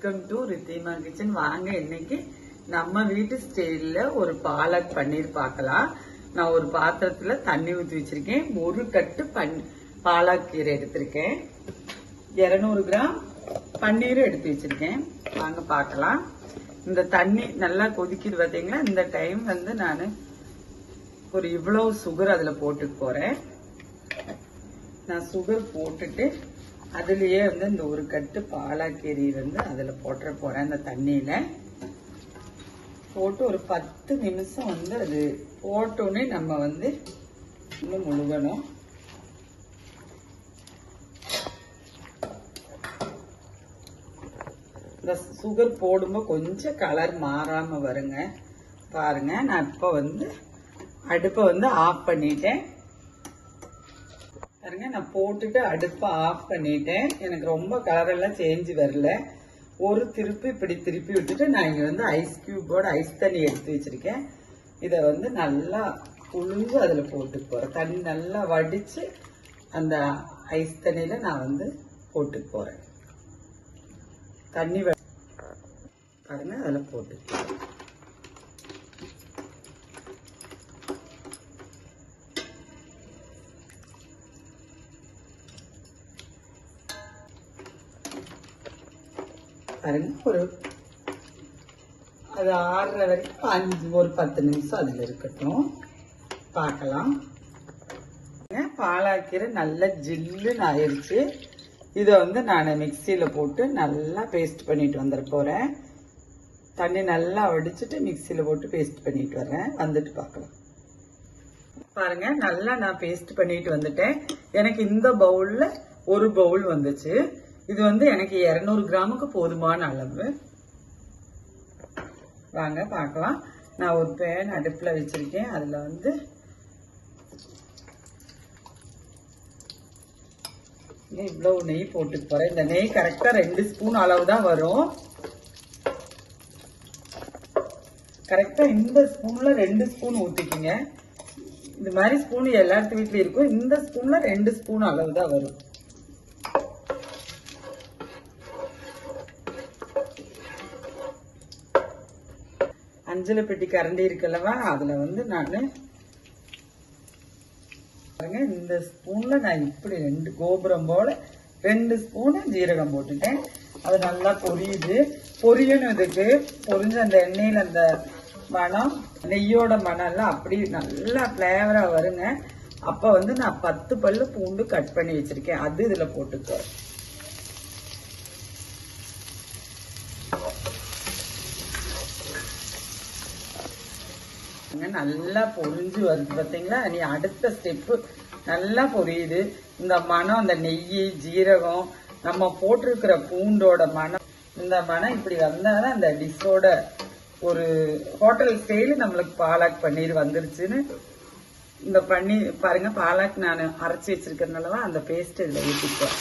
Welcome to Ridhima kitchen. வாங்க, இன்னைக்கு நம்ம வீட்டு ஸ்டைல்ல ஒரு பாலக் பன்னீர் பார்க்கலாம். நான் ஒரு பாத்திரத்துல தண்ணி ஊற்றி வச்சிருக்கேன். ஒரு கட்டு பாலக் கீரை எடுத்திருக்கேன். 200 கிராம் பன்னீர் எடுத்து வச்சிருக்கேன். வாங்க பார்க்கலாம். இந்த தண்ணி நல்லா கொதிக்குது பார்த்தீங்களா? இந்த டைம் வந்து நான் ஒரு இவ்வளவு சுகர் அதுல போட்டுட்டு போறேன். நான் சுகர் போட்டுட்டு அதுலயே வந்து இந்த ஒரு கட்டு பாலாக்கீரை வந்து அதுல போட்டுற போறேன். அந்த தண்ணியில போட்டு ஒரு 10 நிமிஷம் வந்து அது போட்டோன்னே நம்ம வந்து இன்னும் முழுகணும். இந்த சுகர் போடும்போது கொஞ்சம் கலர் மாறாம வருங்க. பாருங்க, நான் இப்ப வந்து அடுப்பை வந்து ஆஃப் பண்ணிட்டேன். பாருங்க, நான் போட்டுட்டு அடுப்பை ஆஃப் பண்ணிட்டேன். எனக்கு ரொம்ப கலர் எல்லாம் சேஞ்ச் வரல. ஒரு திருப்பி இப்படி திருப்பி விட்டுட்டு நான் இங்க வந்து ஐஸ் கியூபோட ஐஸ் தண்ணி எடுத்து வச்சிருக்கேன். இதை வந்து நல்லா புழிஞ்சு அதுல போட்டு போறேன். தண்ணி நல்லா வடிச்சு அந்த ஐஸ் தண்ணியில நான் வந்து போட்டு போறேன். தண்ணி பாருங்க, அதுல போட்டு பாருங்க. அது ஆறுற வரைக்கும் ஒரு 10 நிமிஷம் அதுல இருக்கட்டும். பார்க்கலாம். பாலாக்கீரை நல்லா ஜில்லுன்னு ஆயிடுச்சு. இதை வந்து நான் மிக்சியில போட்டு நல்லா பேஸ்ட் பண்ணிட்டு வந்துட போறேன். தண்ணி நல்லா வடிச்சிட்டு மிக்சியில போட்டு பேஸ்ட் பண்ணிட்டு வர்றேன். வந்துட்டு பார்க்கலாம். பாருங்க, நல்லா நான் பேஸ்ட் பண்ணிட்டு வந்துட்டேன். எனக்கு இந்த பவுல்ல ஒரு பவுல் வந்துச்சு. இது வந்து எனக்கு 200 கிராமுக்கு போதுமான அளவு. வாங்க பார்க்கலாம். நான் ஒரு பேன் அடுப்புல வச்சிருக்கேன். அதுல வந்து இவ்வளவு நெய் போட்டு போறேன். இந்த நெய் கரெக்டா 2 ஸ்பூன் அளவு தான் வரும். கரெக்டா இந்த ஸ்பூன்ல 2 ஸ்பூன் ஊத்திக்கிங்க. இந்த மாதிரி ஸ்பூன் எல்லாத்து வீட்லயும் இருக்கும். இந்த ஸ்பூன்ல 2 ஸ்பூன் அளவு தான் வரும். அஞ்சல பெட்டி கரண்டி இருக்குல்லவா, அதுல வந்து நான் பாருங்க, இந்த ஸ்பூன்ல நான் இப்படி 2 கோபுரம் போல 2 ஸ்பூன் ஜீரகம் போட்டுட்டேன். அது நல்லா பொரியுது. பொரியணுதுக்கு பொரிஞ்ச அந்த எண்ணெயில அந்த மனம், நெய்யோட மனம் எல்லாம் அப்படி நல்லா பிளேவரா வருங்க. அப்ப வந்து நான் 10 பல்லு பூண்டு கட் பண்ணி வச்சிருக்கேன். அது இதுல போட்டுக்குவேன். நல்லா பொரிஞ்சு வருது பார்த்தீங்களா? நீ அடுத்த ஸ்டெப்பு நல்லா பொரியுது. இந்த மனம், அந்த நெய், ஜீரகம், நம்ம போட்டிருக்கிற பூண்டோட மனம், இந்த மனம் இப்படி வந்தாதான் அந்த டிஷ்ஷோட ஒரு ஹோட்டல் ஸ்டைல் நம்மளுக்கு பாலாக் பன்னீர் வந்துருச்சுன்னு. இந்த பன்னீர் பாருங்க, பாலாக் நான் அரைச்சி வச்சிருக்கிறதுனாலவா அந்த பேஸ்ட் இதுல ஊற்றிப்பேன்.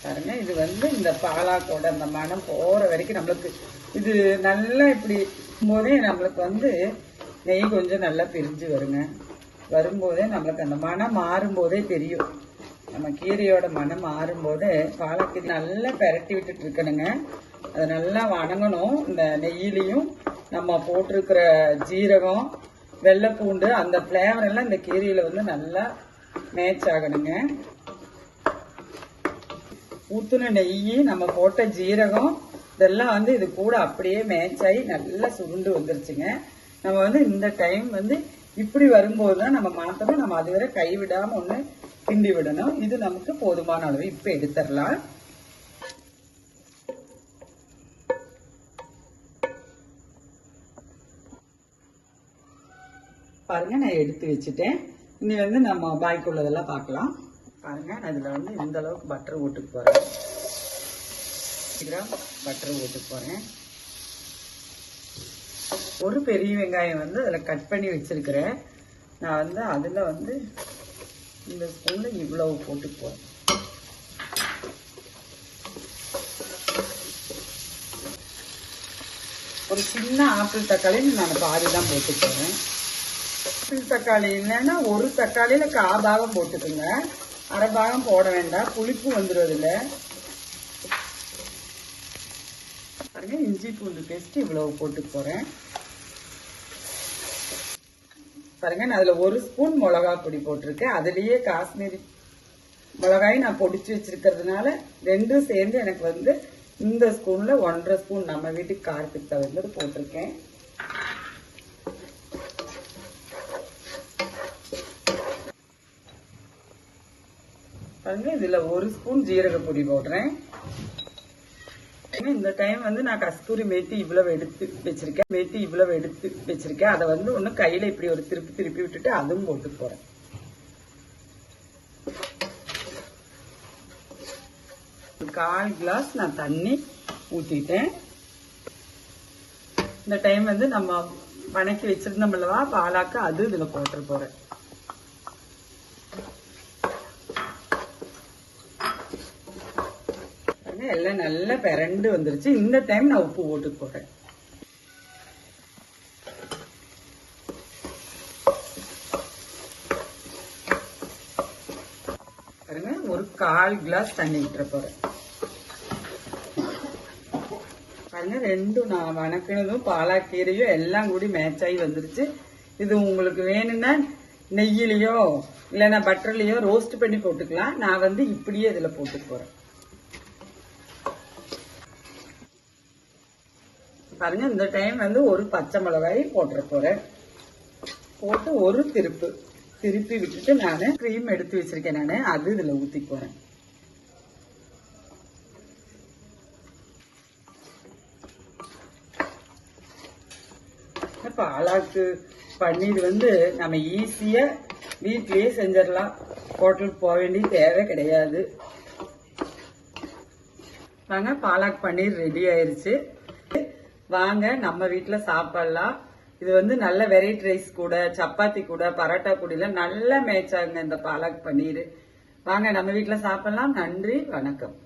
பாருங்க, இது வந்து இந்த பாலாக்கோட அந்த மனம் போற வரைக்கும் நம்மளுக்கு இது நல்லா இப்படி போதே நம்மளுக்கு வந்து நெய் கொஞ்சம் நல்லா பிரிஞ்சு வருங்க. வரும்போதே நம்மளுக்கு அந்த மனம் மாறும்போதே தெரியும். நம்ம கீரையோட மனம் மாறும்போதே பாலக்கீரை நல்லா பெரட்டி விட்டுட்டு இருக்கணுங்க. அது நல்லா வணங்கணும். இந்த நெய்யிலையும் நம்ம போட்டிருக்கிற ஜீரகம், வெள்ளைப்பூண்டு, அந்த பிளேவர் எல்லாம் இந்த கீரையில வந்து நல்லா மேட்ச் ஆகணுங்க. ஊத்துன நெய், நம்ம போட்ட ஜீரகம், இதெல்லாம் வந்து இது கூட அப்படியே மேட்ச் ஆகி நல்லா சுருண்டு வந்துருச்சுங்க. நம்ம வந்து இந்த டைம் வந்து இப்படி வரும்போது தான் நம்ம மாத்தணும். நம்ம அதுவரை கைவிடாம ஒண்ணு கிண்டி விடணும். இது நமக்கு போதுமான அளவு. இப்ப எடுத்துடலாம். பாருங்க, நான் எடுத்து வச்சுட்டேன். இனி வந்து நம்ம பாக்கி உள்ளதெல்லாம் பார்க்கலாம். பாருங்க, நான் இதுல வந்து இந்த அளவுக்கு பட்டர் ஊட்டுக்கு போறேன். கிராம் பட்டர் ஊட்டு போறேன். ஒரு பெரிய வெங்காயம் வந்து அதுல கட் பண்ணி வச்சிருக்கிறேன். நான் வந்து அதுல வந்து இந்த ஸ்பூன்ல இவ்வளவு போட்டு போறேன். ஒரு சின்ன ஆப்பிள் தக்காளி நான் பாதி தான் போட்டு போறேன். ஆப்பிள் தக்காளி இல்லைன்னா ஒரு தக்காளியில 1/4 பாகம் போட்டுக்குங்க. அரை பாகம் போட வேண்டாம், புளிப்பு வந்துடும். இதில் பாருங்க, இஞ்சி பூண்டு பேஸ்ட் இவ்வளவு போட்டு போறேன். பாருங்க, நான் அதுல 1 ஸ்பூன் மிளகாய் பொடி போட்டிருக்கேன். அதுலயே காஷ்மீரி மிளகாய் நான் பொடிச்சு வச்சிருக்கிறதுனால 2 சேர்ந்து எனக்கு வந்து இந்த ஸ்பூன்ல 1.5 ஸ்பூன் நம்ம வீட்டுக்கு காரத்துக்கு தகுந்தது போட்டிருக்கேன். பாருங்க, இதுல 1 ஸ்பூன் ஜீரக பொடி போடுறேன். இந்த டைம் வந்து நான் கஸ்தூரி மேத்தி இவ்வளவு எடுத்து வச்சிருக்கேன். அதை வந்து ஒண்ணு கையில இப்படி ஒரு திருப்பி விட்டுட்டு அதுவும் போட்டு போறேன். ஒரு 1/4 கிளாஸ் நான் தண்ணி ஊத்திட்டேன். இந்த டைம் வந்து நம்ம வணக்கி வச்சிருந்தோம்லவா பாலாக்கு, அது இதுல போட்டு போறேன். எல்லாம் நல்லா பிரண்டு வந்துருச்சு. இந்த டைம் நான் உப்பு போட்டு போறேன். பாருங்க, ஒரு 1/4 கிளாஸ் தண்ணி விட்டுற போறேன். பாருங்க, 2 நான் வணக்கினதும் பாலாக்கீரையும் எல்லாம் கூடி மேட்ச் ஆகி வந்துருச்சு. இது உங்களுக்கு வேணும்னா நெய்யிலையோ இல்லைன்னா பட்டர்லயோ ரோஸ்ட் பண்ணி போட்டுக்கலாம். நான் வந்து இப்படியே இதுல போட்டு போறேன். பாருங்க, இந்த டைம் வந்து ஒரு பச்சை மிளகாய் போட்டுற போறேன். போட்டு ஒரு திருப்பி விட்டுட்டு நான் கிரீம் எடுத்து வச்சிருக்கேன். நான் அது இதுல ஊத்தி போறேன். பாலாக்கு பன்னீர் வந்து நம்ம ஈஸியா வீட்லயே செஞ்சிடலாம். ஹோட்டலுக்கு போக வேண்டிய தேவை கிடையாது. வாங்க, பாலாக் பன்னீர் ரெடி ஆயிருச்சு. வாங்க நம்ம வீட்டுல சாப்பிடலாம். இது வந்து நல்ல வெரைட்டி ரைஸ் கூட, சப்பாத்தி கூட, பரோட்டா கூட நல்ல மேட்ச் ஆகுங்க இந்த பாலாக் பன்னீர். வாங்க நம்ம வீட்டுல சாப்பிடலாம். நன்றி, வணக்கம்.